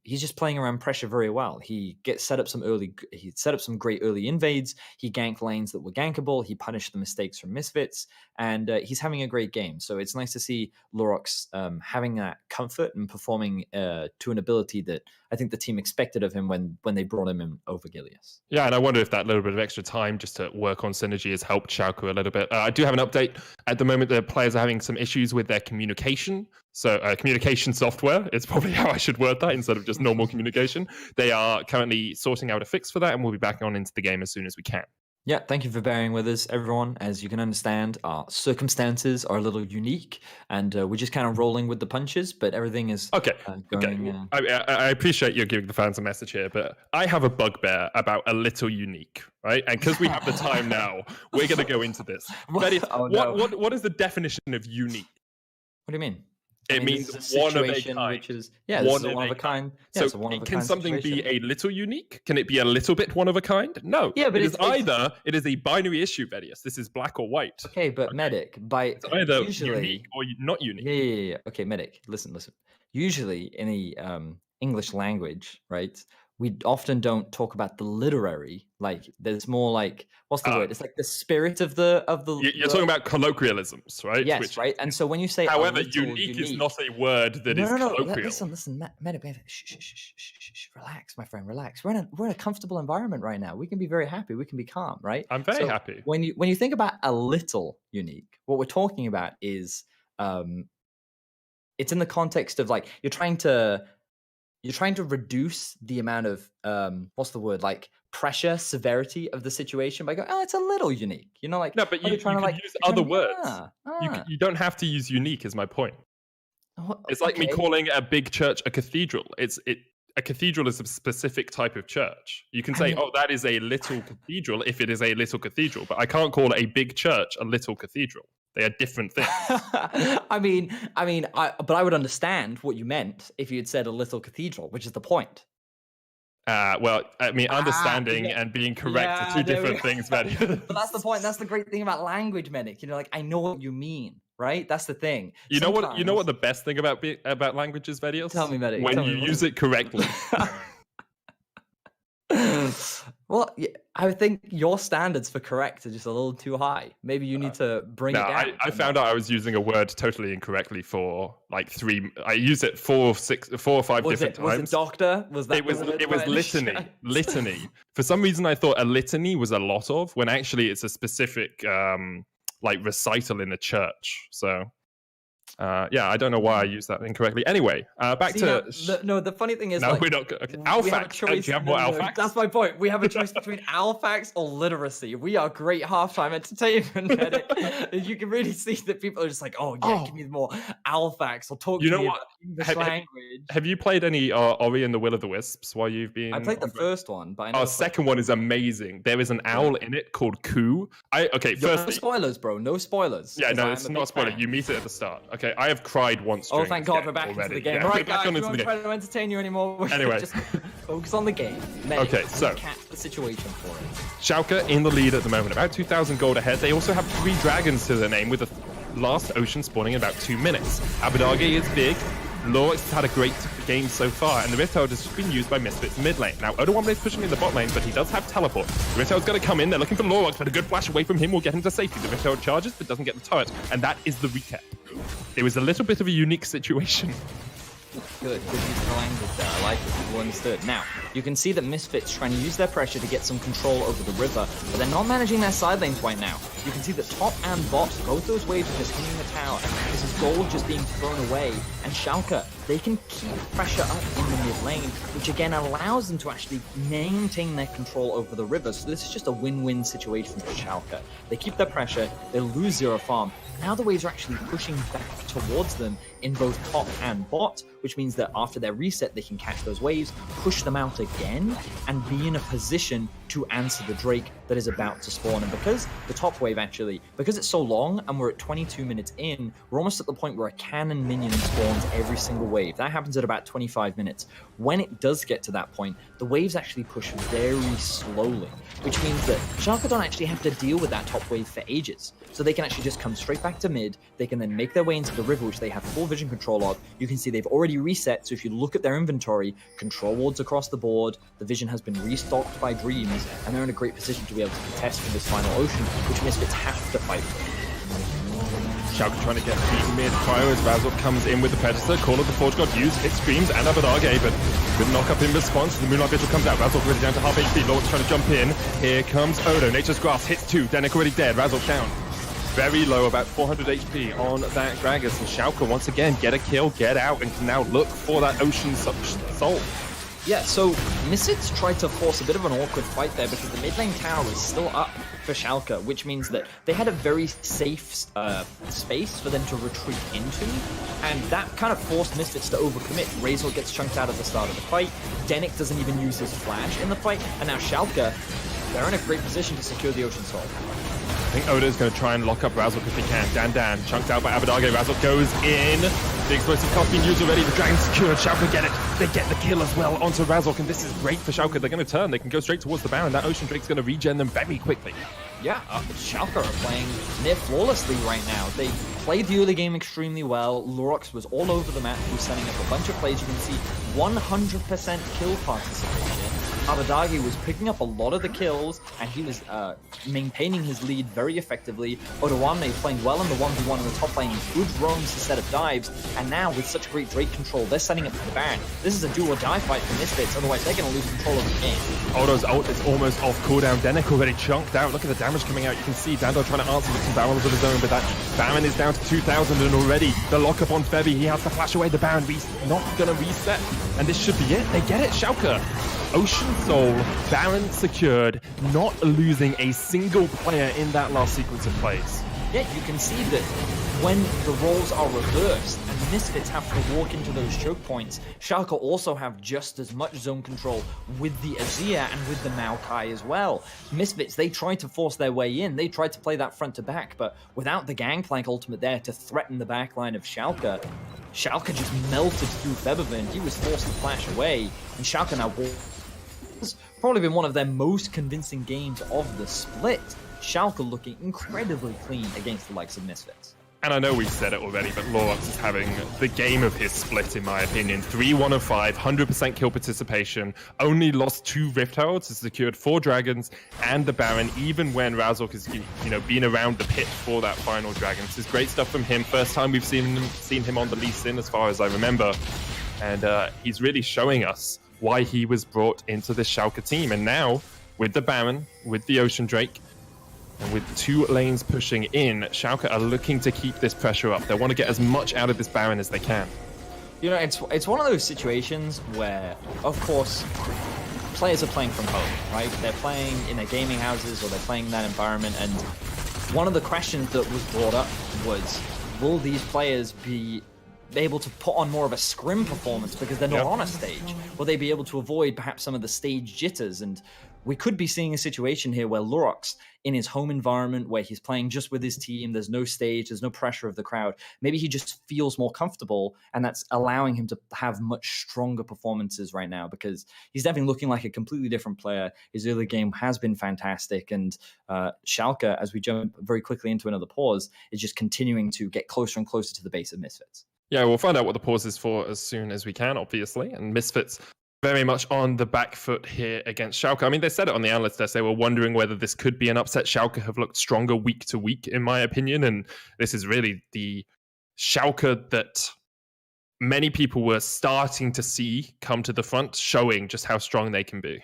[SPEAKER 2] he's just playing around pressure very well. He set up some great early invades. He ganked lanes that were gankable. He punished the mistakes from Misfits, and he's having a great game. So it's nice to see Lurox having that comfort and performing to an ability that I think the team expected of him when they brought him in over Gilius.
[SPEAKER 1] Yeah, and I wonder if that little bit of extra time just to work on synergy has helped Schalke a little bit. I do have an update. At the moment, the players are having some issues with their communication. So communication software is probably how I should word that instead of just normal communication. They are currently sorting out a fix for that, and we'll be back on into the game as soon as we can.
[SPEAKER 2] Yeah, thank you for bearing with us, everyone. As you can understand, our circumstances are a little unique, and we're just kind of rolling with the punches. But everything is
[SPEAKER 1] Okay,
[SPEAKER 2] going.
[SPEAKER 1] okay. I appreciate you giving the fans a message here, but I have a bugbear about a little unique, right? And because we have the time now, we're going to go into this.
[SPEAKER 2] Oh, no.
[SPEAKER 1] What is the definition of unique?
[SPEAKER 2] What do you mean?
[SPEAKER 1] It means
[SPEAKER 2] this is a
[SPEAKER 1] one of a
[SPEAKER 2] situation
[SPEAKER 1] kind.
[SPEAKER 2] which is this is a one of a kind. Yeah, it's a one of a
[SPEAKER 1] can
[SPEAKER 2] kind
[SPEAKER 1] something
[SPEAKER 2] situation.
[SPEAKER 1] be a little unique? Can it be a little bit one of a kind? No.
[SPEAKER 2] Yeah, but
[SPEAKER 1] it is a binary issue, Vedius. This is black or white.
[SPEAKER 2] Okay, but Medic,
[SPEAKER 1] It's either
[SPEAKER 2] usually
[SPEAKER 1] unique or not unique.
[SPEAKER 2] Yeah. Okay, Medic, listen. Usually in the English language, right? We often don't talk about the literary. Like, there's more like, what's the word? It's like the spirit of the.
[SPEAKER 1] You're talking about colloquialisms, right?
[SPEAKER 2] Yes, right. And so when you say,
[SPEAKER 1] however, unique is not a word that is colloquial.
[SPEAKER 2] Listen, Medic, relax, my friend, relax. We're in a comfortable environment right now. We can be very happy. We can be calm, right?
[SPEAKER 1] I'm very happy.
[SPEAKER 2] When you think about a little unique, what we're talking about is it's in the context of like you're trying to reduce the amount of what's the word, like pressure, severity of the situation by going, oh, it's a little unique, like
[SPEAKER 1] no, but you can use other words. You don't have to use unique, is my point. It's like me calling a big church a cathedral. A cathedral is a specific type of church. You can say, oh, that is a little cathedral if it is a little cathedral, but I can't call a big church a little cathedral. They are different things.
[SPEAKER 2] but I would understand what you meant if you had said a little cathedral, which is the point.
[SPEAKER 1] Understanding and being correct are two different things, man.
[SPEAKER 2] But that's the point. That's the great thing about language, Medic. Like, I know what you mean, right? That's the thing.
[SPEAKER 1] You know what the best thing about languages, Vedios?
[SPEAKER 2] Tell me, Medic.
[SPEAKER 1] When you use it correctly.
[SPEAKER 2] Well, yeah, I think your standards for correct are just a little too high. Maybe you need to bring it down.
[SPEAKER 1] I found out I was using a word totally incorrectly for like I used it 4 or 5 different times. Was it
[SPEAKER 2] doctor?
[SPEAKER 1] It was litany. Litany. For some reason, I thought a litany was a lot of, when actually it's a specific like recital in a church. So. I don't know why I used that incorrectly. Anyway, back to...
[SPEAKER 2] the funny thing is...
[SPEAKER 1] No, we're not... Okay. Alphax. Do you have more Alphax?
[SPEAKER 2] That's my point. We have a choice between Alphax or literacy. We are great halftime entertainment, Medic. You can really see that people are just like, give me more Alphax or talk to me about English language.
[SPEAKER 1] Have you played any Ori and the Will of the Wisps while you've been...
[SPEAKER 2] I played the first one, but I know...
[SPEAKER 1] second one is amazing. There is an owl in it called Ku.
[SPEAKER 2] No spoilers, bro. No spoilers.
[SPEAKER 1] Yeah, no, it's not a spoiler. You meet it at the start. Okay, I have cried once.
[SPEAKER 2] Oh, thank God we're back into the game. Right, guys, we won't try to entertain you anymore.
[SPEAKER 1] Anyway,
[SPEAKER 2] just focus on the game.
[SPEAKER 1] Okay, so
[SPEAKER 2] catch the situation for it.
[SPEAKER 1] Schalke in the lead at the moment, about 2,000 gold ahead. They also have 3 dragons to their name, with the last ocean spawning in about 2 minutes. Abadage is big. Lorix has had a great game so far, and the Rift Herald has just been used by Misfits mid lane. Now, Odawambe is pushing in the bot lane, but he does have teleport. The Rift Herald's going to come in. They're looking for Lorix, but a good flash away from him will get him to safety. The Rift Herald charges, but doesn't get the turret, and that is the recap. It was a little bit of a unique situation.
[SPEAKER 2] Good use of the language there. I like it. People understood. Now, you can see that Misfits trying to use their pressure to get some control over the river, but they're not managing their side lanes right now. You can see that top and bot, both those waves are just hitting the tower. This is gold just being thrown away, and Schalke, they can keep pressure up in the mid lane, which again allows them to actually maintain their control over the river. So this is just a win-win situation for Schalke. They keep their pressure, they lose 0 farm. Now the waves are actually pushing back towards them in both top and bot, which means that after their reset, they can catch those waves, push them out again, and be in a position to answer the Drake that is about to spawn. And because the top wave because it's so long and we're at 22 minutes in, we're almost at the point where a cannon minion spawns every single wave. That happens at about 25 minutes. When it does get to that point, the waves actually push very slowly, which means that Schalke don't actually have to deal with that top wave for ages. So they can actually just come straight back to mid. They can then make their way into the river, which they have full vision control of. You can see they've already reset, so if you look at their inventory, control wards across the board, the vision has been restocked by Dreams, and they're in a great position to be able to contest for this final ocean, which Misfits have to fight for.
[SPEAKER 1] Schalke trying to get deep mid fire as Razork comes in with the Predator. Call of the Forge God used, hit Screams and Abadage, but good knock up in response. The Moonlight Vigil comes out. Razork already down to half HP. Lorix trying to jump in. Here comes Odo. Nature's Grasp hits 2. Denik already dead. Razork down. Very low, about 400 HP on that Gragas. And Schalke once again get a kill, get out, and can now look for that Ocean Soul.
[SPEAKER 2] Yeah, so Misfits tried to force a bit of an awkward fight there because the mid lane tower was still up for Schalke, which means that they had a very safe space for them to retreat into, and that kind of forced Misfits to overcommit. Razor gets chunked out at the start of the fight, Denick doesn't even use his flash in the fight, and now Schalke, they're in a great position to secure the Ocean Soul.
[SPEAKER 1] I think Odo's going to try and lock up Razzle if he can. Dan, chunked out by Abadage. Razzle goes in. The explosive cast being used already. The Dragon's secured. Schalke get it. They get the kill as well onto Razzle. And this is great for Schalke. They're going to turn. They can go straight towards the Baron. That Ocean Drake's going to regen them very quickly.
[SPEAKER 2] Yeah, Schalke are playing near flawlessly right now. They played the early game extremely well. Lurox was all over the map. He was setting up a bunch of plays. You can see 100% kill participation. Abadagi was picking up a lot of the kills, and he was maintaining his lead very effectively. Odoamne playing well in the 1v1 in the top lane, good roams to set up dives, and now with such great Drake control, they're setting up for the Baron. This is a do or die fight for Misfits, otherwise they're going to lose control of the game.
[SPEAKER 1] Odo's ult is almost off cooldown. Denick already chunked out. Look at the damage coming out. You can see Dandor trying to answer with some barrels of his own, but that Baron is down to 2,000, and already the lockup on Febby. He has to flash away the Baron. He's not going to reset, and this should be it. They get it, Schalke. Ocean Soul, Baron secured, not losing a single player in that last sequence of plays.
[SPEAKER 2] Yeah, you can see that when the roles are reversed and Misfits have to walk into those choke points, Schalke also have just as much zone control with the Azir and with the Maokai as well. Misfits, they tried to force their way in, they tried to play that front to back, but without the Gangplank ultimate there to threaten the backline of Schalke, Schalke just melted through Febervin. He was forced to flash away, and Schalke now has probably been one of their most convincing games of the split. Schalke looking incredibly clean against the likes of Misfits.
[SPEAKER 1] And I know we've said it already, but Lurox is having the game of his split, in my opinion. 3-1 of 5, 100% kill participation, only lost 2 Rift Heralds, has secured 4 Dragons and the Baron, even when Razork has been around the pit for that final Dragon. This is great stuff from him. First time we've seen him on the Lee Sin, as far as I remember. And he's really showing us why he was brought into this Schalke team. And now, with the Baron, with the Ocean Drake, and with 2 lanes pushing in, Schalke are looking to keep this pressure up. They want to get as much out of this Baron as they can.
[SPEAKER 2] You know, it's one of those situations where, of course, players are playing from home, right? They're playing in their gaming houses or they're playing in that environment. And one of the questions that was brought up was, will these players be able to put on more of a scrim performance because they're not on a stage? Will they be able to avoid perhaps some of the stage jitters? And we could be seeing a situation here where Lurox, in his home environment where he's playing just with his team, there's no stage, there's no pressure of the crowd, maybe he just feels more comfortable, and that's allowing him to have much stronger performances right now, because he's definitely looking like a completely different player. His early game has been fantastic, and Schalke, as we jump very quickly into another pause, is just continuing to get closer and closer to the base of Misfits.
[SPEAKER 1] Yeah, we'll find out what the pause is for as soon as we can, obviously, and Misfits very much on the back foot here against Schalke. I mean, they said it on the analyst desk. They were wondering whether this could be an upset. Schalke have looked stronger week to week, in my opinion. And this is really the Schalke that many people were starting to see come to the front, showing just how strong they can be.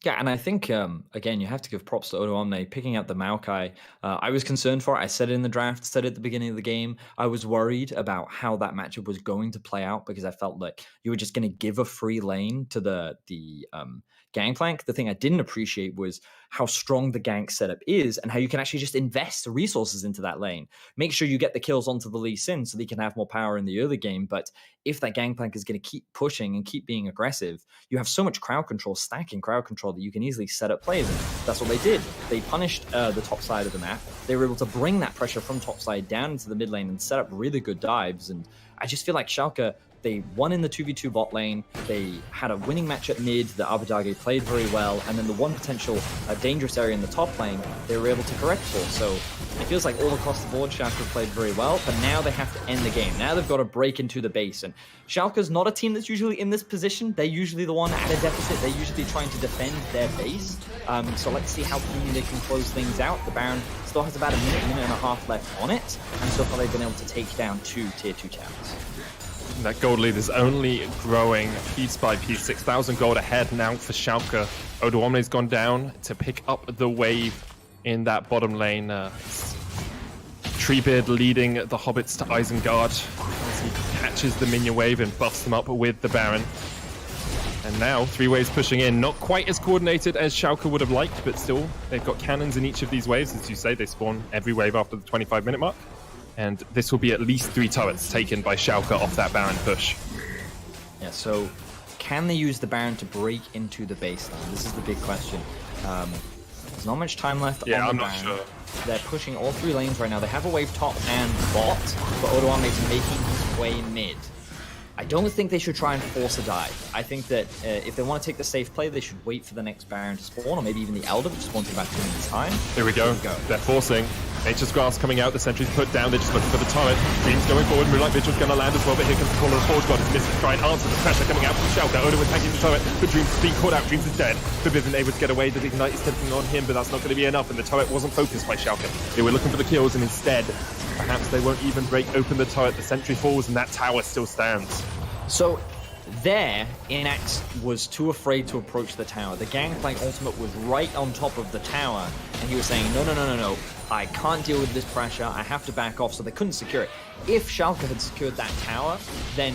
[SPEAKER 2] Yeah, and I think, again, you have to give props to Odoamne picking out the Maokai. I was concerned for it. I said it in the draft, said it at the beginning of the game. I was worried about how that matchup was going to play out because I felt like you were just going to give a free lane to the Gangplank. The thing I didn't appreciate was how strong the gank setup is and how you can actually just invest resources into that lane. Make sure you get the kills onto the Lee Sin so they can have more power in the early game. But if that Gangplank is going to keep pushing and keep being aggressive, you have so much crowd control, stacking crowd control, that you can easily set up plays. And that's what they did. They punished the top side of the map. They were able to bring that pressure from top side down into the mid lane and set up really good dives. And I just feel like Schalke, they won in the 2v2 bot lane. They had a winning match at mid that Abadage played very well. And then the one potential dangerous area in the top lane, they were able to correct for. So it feels like all across the board, Schalke played very well. But now they have to end the game. Now they've got to break into the base. And Schalke's not a team that's usually in this position. They're usually the one at a deficit. They're usually trying to defend their base. So let's see how cleanly they can close things out. The Baron still has about a minute and a half left on it. And so far they've been able to take down 2 tier 2 towers.
[SPEAKER 1] That gold lead is only growing piece by piece. 6,000 gold ahead now for Schalke. Odoamne's gone down to pick up the wave in that bottom lane. Treebeard leading the Hobbits to Isengard as he catches the minion wave and buffs them up with the Baron. And now, 3 waves pushing in. Not quite as coordinated as Schalke would have liked, but still, they've got cannons in each of these waves. As you say, they spawn every wave after the 25-minute mark. And this will be at least 3 turrets taken by Schalke off that Baron push.
[SPEAKER 2] Yeah, so can they use the Baron to break into the baseline? This is the big question. There's not much time left on the
[SPEAKER 1] I'm
[SPEAKER 2] Baron.
[SPEAKER 1] not sure.
[SPEAKER 2] They're pushing all 3 lanes right now. They have a wave top and bot, but Odoame's making his way mid. I don't think they should try and force a dive. I think that if they want to take the safe play, they should wait for the next Baron to spawn, or maybe even the Elder, which spawns in about 2 minutes' time.
[SPEAKER 1] Here we go. They're forcing. Nature's Grasp coming out, the sentry's put down, they're just looking for the turret. Dream's going forward, Moonlight Vigil's going to land as well, but here comes the call of the Forge God as Misfits try and answer the pressure coming out from Schalke. Odo attacking the turret, but Dream's being caught out, Dreams is dead. Forbidden able to get away, the Ignite is tempting on him, but that's not going to be enough, and the turret wasn't focused by Schalke. They were looking for the kills, and instead, perhaps they won't even break open the turret, the sentry falls, and that tower still stands.
[SPEAKER 2] So there, Inax was too afraid to approach the tower. The Gangplank ultimate was right on top of the tower, and he was saying, no, I can't deal with this pressure, I have to back off, so they couldn't secure it. If Schalke had secured that tower, then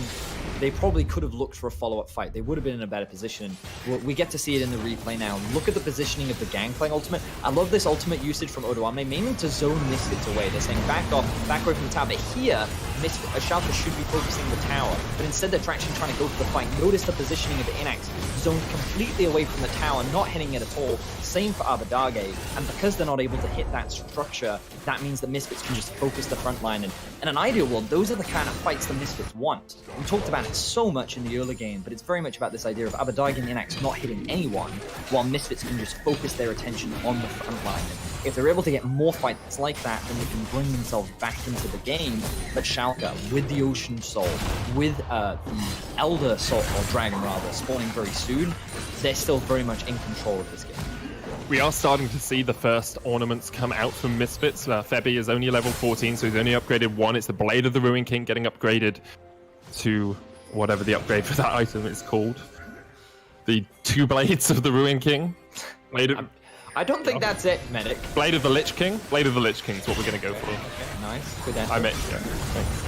[SPEAKER 2] they probably could have looked for a follow-up fight. They would have been in a better position. We get to see it in the replay now. Look at the positioning of the Gangplank ultimate. I love this ultimate usage from Odoame, mainly to zone Misfits away. They're saying back off, back away from the tower, but here, Schalke should be focusing the tower, but instead they're actually trying to go for the fight. Notice the positioning of the Inax, zoned completely away from the tower, not hitting it at all. Same for Abadage, and because they're not able to hit that structure, that means that Misfits can just focus the front line. And in an ideal world, those are the kind of fights the Misfits want. We talked about it so much in the early game, but it's very much about this idea of Abadage and the Inax not hitting anyone, while Misfits can just focus their attention on the front line. And if they're able to get more fights like that, then they can bring themselves back into the game. But Schalke, with the Ocean Soul, with the Elder Soul, or Dragon rather, spawning very soon, they're still very much in control of this game.
[SPEAKER 1] We are starting to see the first ornaments come out from Misfits. Febby is only level 14, so he's only upgraded 1. It's the Blade of the Ruin King getting upgraded to whatever the upgrade for that item is called. The 2 Blades of the Ruin King.
[SPEAKER 2] I don't think that's it, Medic.
[SPEAKER 1] Blade of the Lich King? Blade of the Lich King is what we're going to go for.
[SPEAKER 2] Okay, nice. Good answer.
[SPEAKER 1] I meant, yeah, thanks.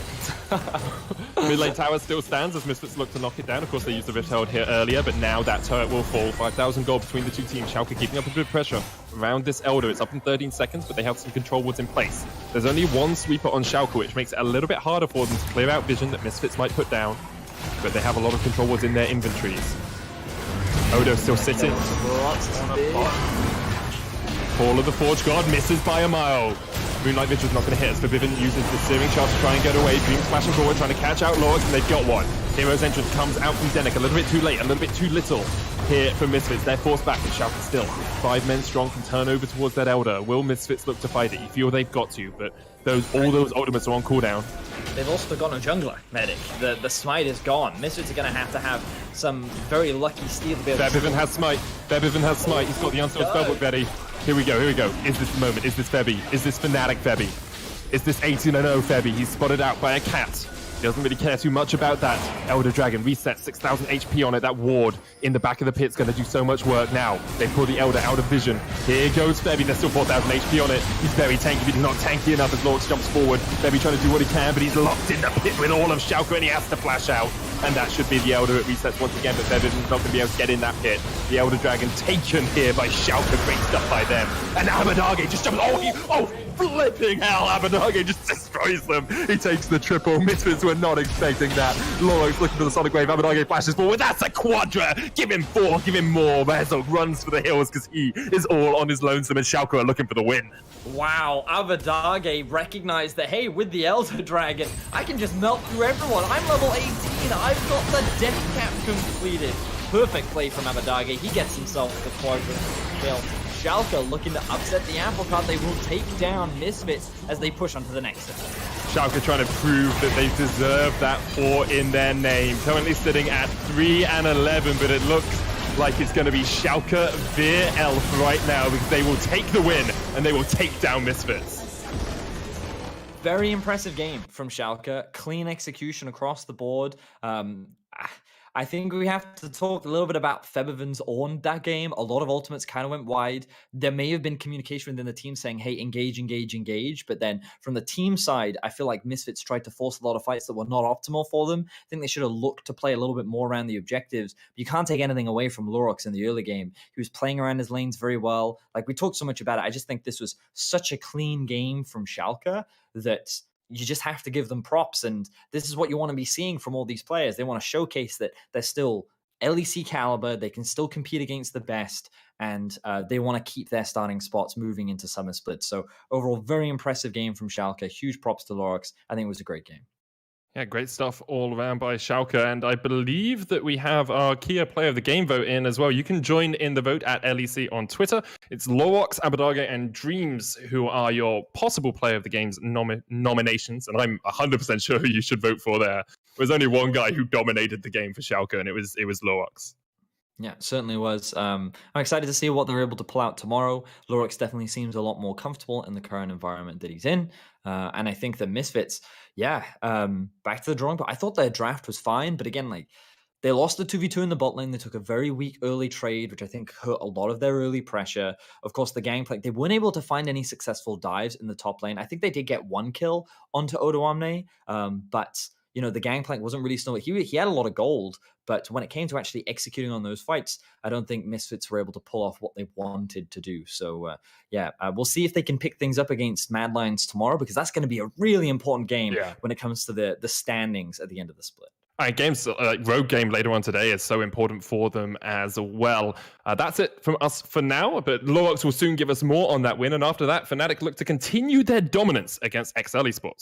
[SPEAKER 1] Mid lane tower still stands as Misfits look to knock it down. Of course, they used the Rift Herald here earlier, but now that turret will fall. 5,000 gold between the 2 teams. Schalke keeping up a bit of pressure around this Elder. It's up in 13 seconds, but they have some control wards in place. There's only 1 sweeper on Schalke, which makes it a little bit harder for them to clear out vision that Misfits might put down, but they have a lot of control wards in their inventories. Odo still sitting. Fall of the Forge God misses by a mile. Moonlight Vigil's not going to hit us, but Vivian uses the Searing Charge to try and get away. Dream smashing forward, trying to catch out Lords, and they've got one. Hero's entrance comes out from Denik, a little bit too late, a little bit too little here for Misfits. They're forced back, and Schalke still 5 men strong can turn over towards that Elder. Will Misfits look to fight it? You feel they've got to, but all those ultimates are on cooldown.
[SPEAKER 2] They've also got a jungler, Medic. The smite is gone. Misfits are going to have some very lucky steal to be able to...
[SPEAKER 1] Bebivan has smite. Bebivan has smite. He's got the Unstored Spellbook ready. Here we go. Is this the moment? Is this Febby? Is this Fnatic Febby? Is this 18-0 Febby? He's spotted out by a cat. He doesn't really care too much about that. Elder Dragon resets 6,000 HP on it. That ward in the back of the pit's going to do so much work now. They pull the Elder out of vision. Here goes Febby. There's still 4,000 HP on it. He's very tanky, but he's not tanky enough as Lords jumps forward. Febby trying to do what he can, but he's locked in the pit with all of Schalke, and he has to flash out. And that should be the Elder. It resets once again, but Febby's not going to be able to get in that pit. The Elder Dragon taken here by Schalke. Great stuff by them. And Abadage just jumps. Flipping hell, Abadage just destroys them. He takes the triple. Misfits were not expecting that. Loro's looking for the Sonic Wave. Abadage flashes forward. That's a quadra. Give him 4, give him more. Mezzo runs for the hills because he is all on his lonesome, and Schalke are looking for the win.
[SPEAKER 2] Wow, Abadage recognized that, hey, with the Elder Dragon, I can just melt through everyone. I'm level 18. I've got the death cap completed. Perfect play from Abadage. He gets himself the quadrant kill. Schalke looking to upset the apple cart. They will take down Misfits as they push onto the next set.
[SPEAKER 1] Schalke trying to prove that they deserve that 4 in their name. Currently sitting at 3 and 11, but it looks like it's going to be Schalke Veer Elf right now because they will take the win and they will take down Misfits.
[SPEAKER 2] Very impressive game from Schalke. Clean execution across the board. I think we have to talk a little bit about Febiven's on that game. A lot of ultimates kind of went wide. There may have been communication within the team saying, hey, engage, engage, engage. But then from the team side, I feel like Misfits tried to force a lot of fights that were not optimal for them. I think they should have looked to play a little bit more around the objectives. But you can't take anything away from Lurox in the early game. He was playing around his lanes very well. Like, we talked so much about it. I just think this was such a clean game from Schalke that you just have to give them props. And this is what you want to be seeing from all these players. They want to showcase that they're still LEC caliber. They can still compete against the best. And they want to keep their starting spots moving into summer splits. So overall, very impressive game from Schalke. Huge props to Lorax. I think it was a great game.
[SPEAKER 1] Yeah, great stuff all around by Schalke. And I believe that we have our Kia Player of the Game vote in as well. You can join in the vote at LEC on Twitter. It's Lowox, Abadage, and Dreams who are your possible Player of the Game's nominations. And I'm 100% sure who you should vote for there. There's only one guy who dominated the game for Schalke, and it was Lowox.
[SPEAKER 2] Yeah, certainly was. I'm excited to see what they're able to pull out tomorrow. Lorax definitely seems a lot more comfortable in the current environment that he's in. And I think the Misfits, back to the drawing board. I thought their draft was fine, but again, like, they lost the 2v2 in the bot lane. They took a very weak early trade, which I think hurt a lot of their early pressure. Of course, the gangplank, they weren't able to find any successful dives in the top lane. I think they did get one kill onto Odoamne, but the gangplank wasn't really still. He had a lot of gold, but when it came to actually executing on those fights, I don't think Misfits were able to pull off what they wanted to do. So, we'll see if they can pick things up against Mad Lions tomorrow, because that's going to be a really important game when it comes to the standings at the end of the split.
[SPEAKER 1] All right, games road game later on today is so important for them as well. That's it from us for now, but Lowox will soon give us more on that win. And after that, Fnatic look to continue their dominance against XL Esports.